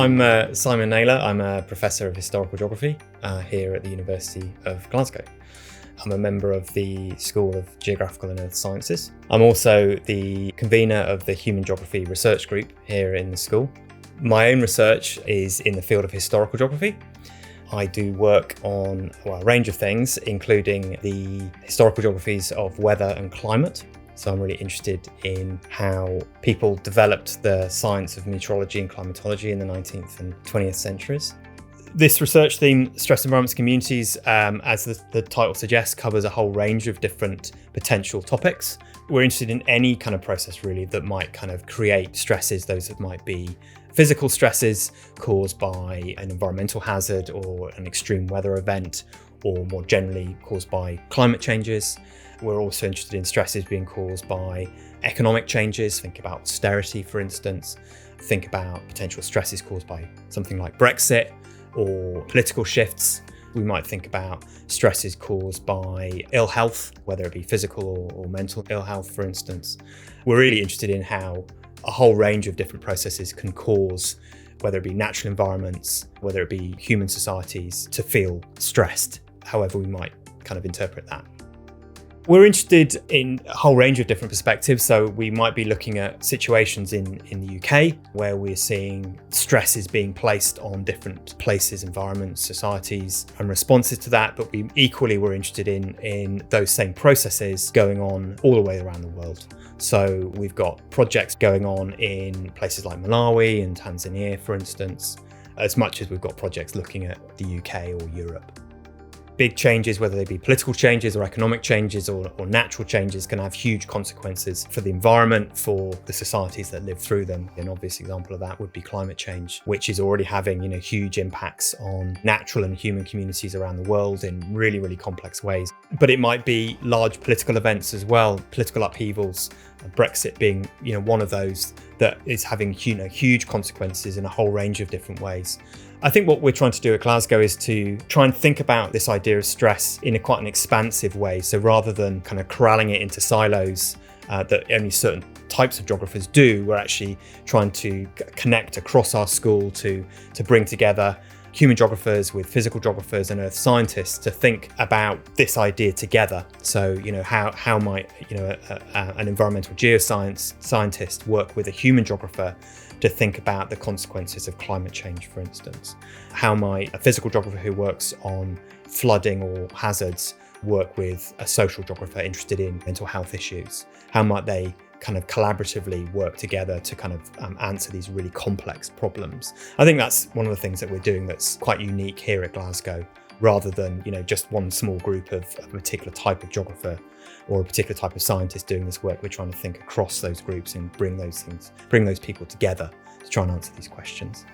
I'm Simon Naylor. I'm a Professor of Historical Geography here at the University of Glasgow. I'm a member of the School of Geographical and Earth Sciences. I'm also the convener of the Human Geography Research Group here in the school. My own research is in the field of historical geography. I do work on a range of things, including the historical geographies of weather and climate. So I'm really interested in how people developed the science of meteorology and climatology in the 19th and 20th centuries. This research theme, Stress Environments Communities, as the title suggests, covers a whole range of different potential topics. We're interested in any kind of process really that might kind of create stresses, those that might be physical stresses caused by an environmental hazard or an extreme weather event, or more generally caused by climate changes. We're also interested in stresses being caused by economic changes. Think about austerity, for instance. Think about potential stresses caused by something like Brexit or political shifts. We might think about stresses caused by ill health, whether it be physical or mental ill health, for instance. We're really interested in how a whole range of different processes can cause, whether it be natural environments, whether it be human societies, to feel stressed, however we might kind of interpret that. We're interested in a whole range of different perspectives. So we might be looking at situations in the UK where we're seeing stresses being placed on different places, environments, societies, and responses to that. But we're interested in those same processes going on all the way around the world. So we've got projects going on in places like Malawi and Tanzania, for instance, as much as we've got projects looking at the UK or Europe. Big changes, whether they be political changes or economic changes or natural changes, can have huge consequences for the environment, for the societies that live through them. An obvious example of that would be climate change, which is already having huge impacts on natural and human communities around the world in really, really complex ways. But it might be large political events as well, political upheavals, Brexit being one of those that is having huge consequences in a whole range of different ways. I think what we're trying to do at Glasgow is to try and think about this idea of stress in quite an expansive way. So rather than kind of corralling it into silos that only certain types of geographers do, we're actually trying to connect across our school to bring together human geographers with physical geographers and earth scientists to think about this idea together. So, how might an environmental geoscience scientist work with a human geographer to think about the consequences of climate change, for instance? How might a physical geographer who works on flooding or hazards work with a social geographer interested in mental health issues? How might they kind of collaboratively work together to kind of answer these really complex problems? I think that's one of the things that we're doing that's quite unique here at Glasgow, rather than just one small group of a particular type of geographer or a particular type of scientist doing this work. We're trying to think across those groups and bring those people together to try and answer these questions.